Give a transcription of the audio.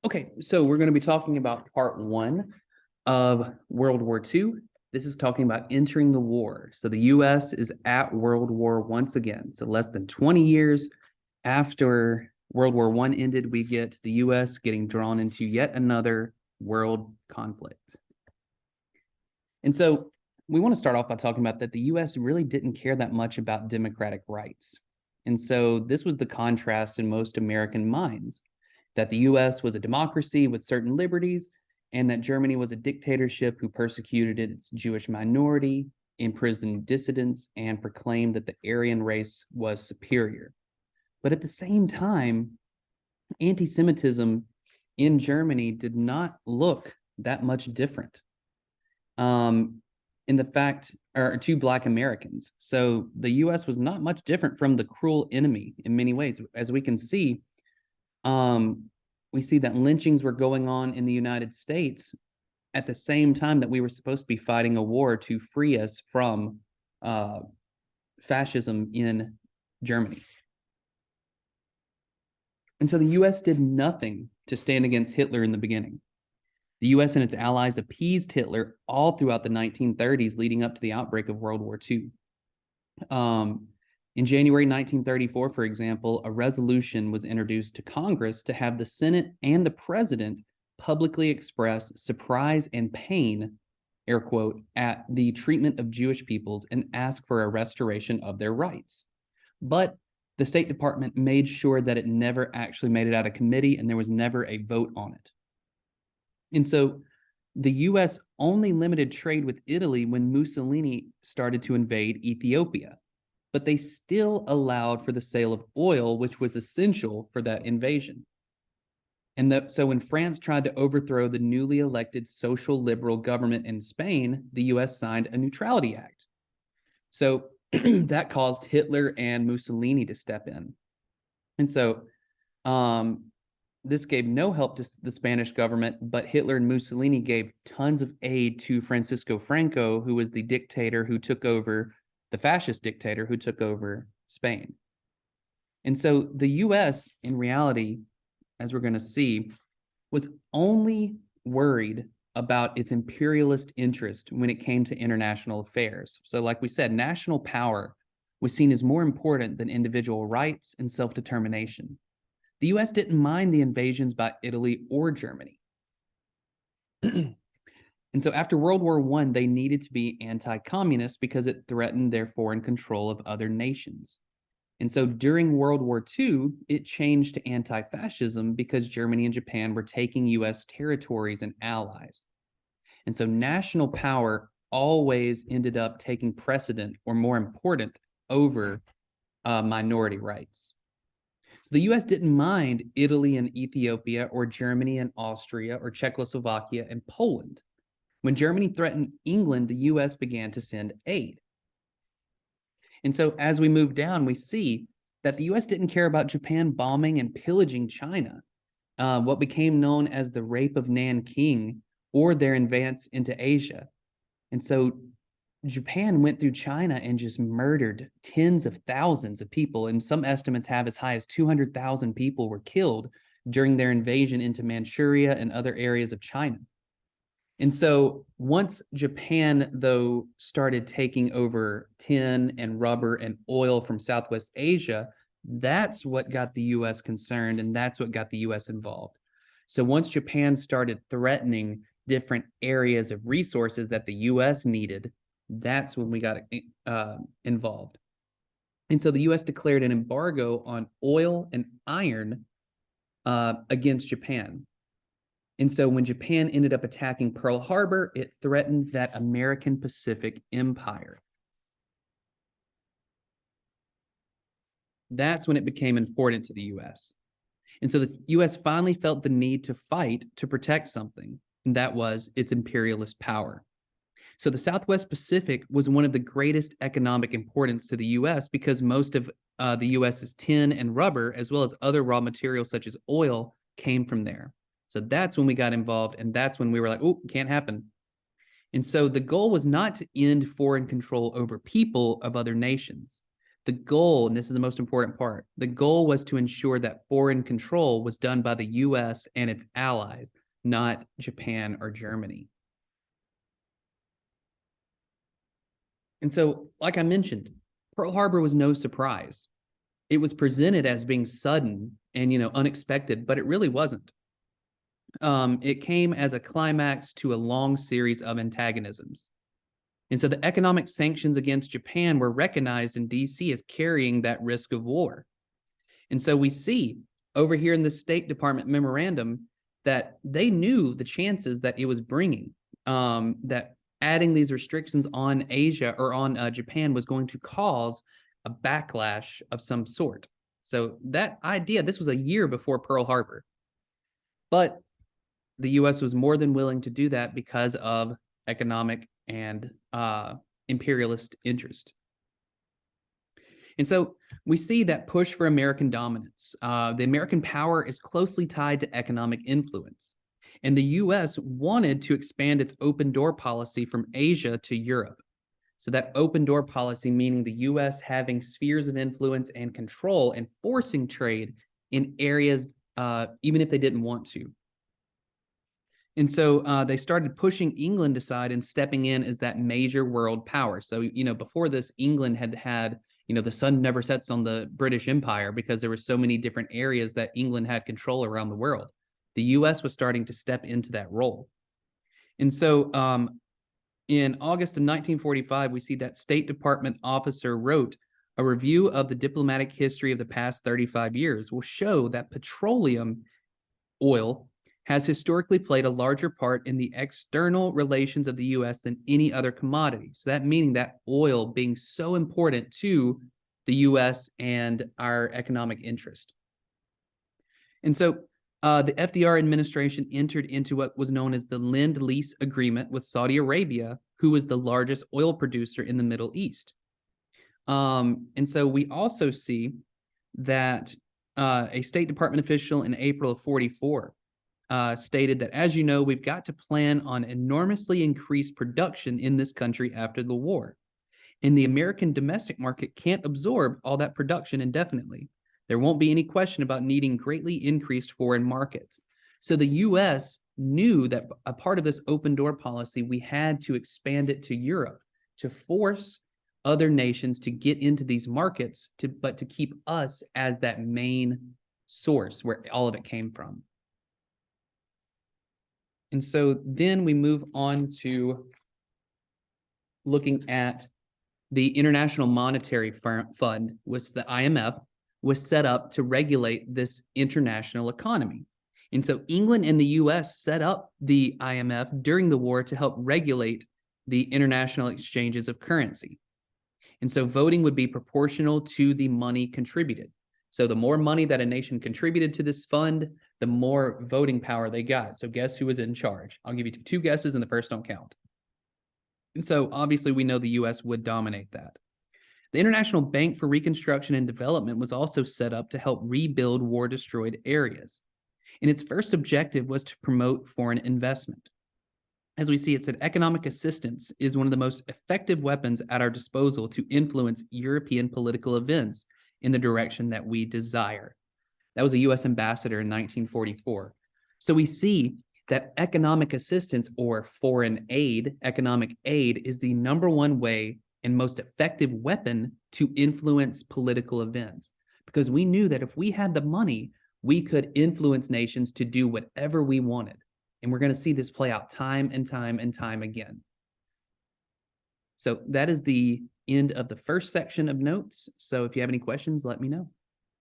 Okay, so we're going to be talking about part one of World War II. This is talking about entering the war. So the US is at World War once again. So less than 20 years after World War I ended, we get the US getting drawn into yet another world conflict. And so we want to start off by talking about that the US really didn't care that much about democratic rights. And so this was the contrast in most American minds, that the US was a democracy with certain liberties, and that Germany was a dictatorship who persecuted its Jewish minority, imprisoned dissidents, and proclaimed that the Aryan race was superior. But at the same time, anti-Semitism in Germany did not look that much different. In the fact, or to Black Americans. So the US was not much different from the cruel enemy in many ways. As we can see, we see that lynchings were going on in the United States at the same time that we were supposed to be fighting a war to free us from fascism in Germany. And so the US did nothing to stand against Hitler in the beginning. The US and its allies appeased Hitler all throughout the 1930s, leading up to the outbreak of World War II. In January 1934, for example, a resolution was introduced to Congress to have the Senate and the president publicly express surprise and pain, air quote, at the treatment of Jewish peoples and ask for a restoration of their rights. But the State Department made sure that it never actually made it out of committee and there was never a vote on it. And so the US only limited trade with Italy when Mussolini started to invade Ethiopia, but they still allowed for the sale of oil, which was essential for that invasion. And so when France tried to overthrow the newly elected social liberal government in Spain, the US signed a Neutrality Act. So that caused Hitler and Mussolini to step in. And so this gave no help to the Spanish government, but Hitler and Mussolini gave tons of aid to Francisco Franco, who was the dictator who took over, the fascist dictator who took over Spain. And so the US, in reality, as we're going to see, was only worried about its imperialist interest when it came to international affairs. So like we said, national power was seen as more important than individual rights and self-determination. The US didn't mind the invasions by Italy or Germany. And so after World War I, they needed to be anti-communist because it threatened their foreign control of other nations. And so during World War II, it changed to anti-fascism because Germany and Japan were taking US territories and allies. And so national power always ended up taking precedent, or more important, over minority rights. So the US didn't mind Italy and Ethiopia, or Germany and Austria, or Czechoslovakia and Poland. When Germany threatened England, the US began to send aid. And so as we move down, we see that the US didn't care about Japan bombing and pillaging China, what became known as the Rape of Nanking, or their advance into Asia. And so Japan went through China and just murdered tens of thousands of people, and some estimates have as high as 200,000 people were killed during their invasion into Manchuria and other areas of China. And so once Japan, though, started taking over tin and rubber and oil from Southwest Asia, that's what got the US concerned, and that's what got the US involved. So once Japan started threatening different areas of resources that the US needed, that's when we got involved. And so the US declared an embargo on oil and iron against Japan. And so when Japan ended up attacking Pearl Harbor, it threatened that American Pacific Empire. That's when it became important to the US. And so the US finally felt the need to fight to protect something, and that was its imperialist power. So the Southwest Pacific was one of the greatest economic importance to the US because most of the US's tin and rubber, as well as other raw materials such as oil, came from there. So that's when we got involved, and that's when we were like, oh, can't happen. And so the goal was not to end foreign control over people of other nations. The goal, and this is the most important part, the goal was to ensure that foreign control was done by the US and its allies, not Japan or Germany. And so, like I mentioned, Pearl Harbor was no surprise. It was presented as being sudden and unexpected, but it really wasn't. It came as a climax to a long series of antagonisms. And so the economic sanctions against Japan were recognized in DC as carrying that risk of war. And so we see over here in the State Department memorandum that they knew the chances that it was bringing, that adding these restrictions on Asia or on Japan was going to cause a backlash of some sort. So that idea, this was a year before Pearl Harbor. But the US was more than willing to do that because of economic and imperialist interest. And so we see that push for American dominance. The American power is closely tied to economic influence. And the US wanted to expand its open door policy from Asia to Europe. So that open door policy, meaning the US having spheres of influence and control and forcing trade in areas, even if they didn't want to. And so they started pushing England aside and stepping in as that major world power. So, before this, England had, the sun never sets on the British Empire because there were so many different areas that England had control around the world. The US was starting to step into that role. And so in August of 1945, we see that State Department officer wrote, "A review of the diplomatic history of the past 35 years will show that petroleum oil has historically played a larger part in the external relations of the US than any other commodity." So that meaning that oil being so important to the US and our economic interest. And so the FDR administration entered into what was known as the Lend-Lease Agreement with Saudi Arabia, who was the largest oil producer in the Middle East. And so we also see that a State Department official in April of 44 stated that, "As you know, we've got to plan on enormously increased production in this country after the war. And the American domestic market can't absorb all that production indefinitely. There won't be any question about needing greatly increased foreign markets." So the US knew that a part of this open door policy, we had to expand it to Europe to force other nations to get into these markets, but to keep us as that main source where all of it came from. And so then we move on to looking at the International Monetary Fund, was the IMF, was set up to regulate this international economy. And so England and the US set up the IMF during the war to help regulate the international exchanges of currency. And so voting would be proportional to the money contributed. So the more money that a nation contributed to this fund, the more voting power they got. So guess who was in charge? I'll give you two guesses and the first don't count. And so obviously we know the US would dominate that. The International Bank for Reconstruction and Development was also set up to help rebuild war-destroyed areas. And its first objective was to promote foreign investment. As we see, it said economic assistance is one of the most effective weapons at our disposal to influence European political events in the direction that we desire. That was a US ambassador in 1944. So we see that economic assistance or foreign aid, economic aid, is the number one way and most effective weapon to influence political events. Because we knew that if we had the money, we could influence nations to do whatever we wanted. And we're going to see this play out time and time and time again. So that is the end of the first section of notes. So if you have any questions, let me know.